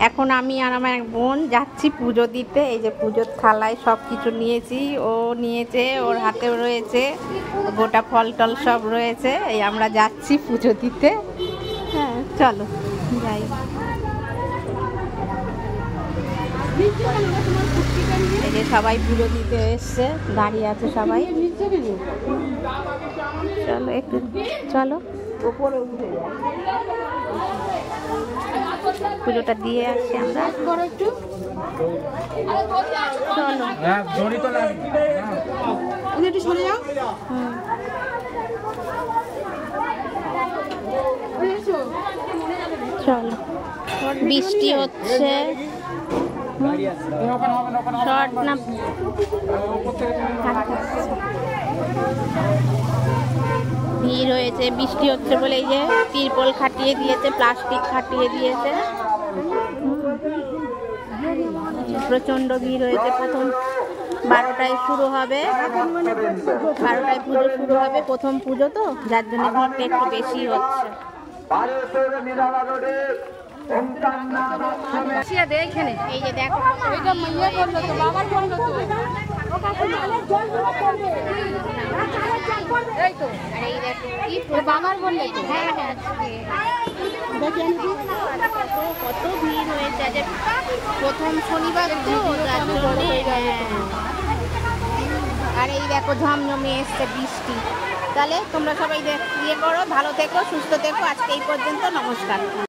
এখন আমি আর আমার এক বোন যাচ্ছি পুজো দিতে। এই যে পুজোর থালায় সব কিছু নিয়েছি, ও নিয়েছে, ওর হাতেও রয়েছে, গোটা ফল টল সব রয়েছে। এই আমরা যাচ্ছি পুজো দিতে। হ্যাঁ চলো যাই। এই যে সবাই পুজো দিতে এসছে, দাঁড়িয়ে আছে সবাই। চলো একটু চলো পুজোটা দিয়ে আসছি আমরা। চলো বৃষ্টি হচ্ছে, শর্ট না ভিড় হয়েছে, বৃষ্টি হচ্ছে বলে এই যে তিরপল খাটিয়ে দিয়েছে, প্লাস্টিক খাটিয়ে দিয়েছে। প্রচন্ড ভিড় হয়েছে। প্রথম 12টায় শুরু হবে, 12টায় পুজো শুরু হবে, প্রথম পুজো তো যার জন্য ভিড়টা একটু বেশি হচ্ছে। এই যে দেখো কত ভিড় হয়েছে, যে প্রথম শনিবার তো যার জন্য। আর এই দেখো ঝমঝমে এসছে বৃষ্টি। তাহলে তোমরা সবাই ইয়ে করো, ভালো থেকো, সুস্থ থেকো। আজকে এই পর্যন্ত, নমস্কার।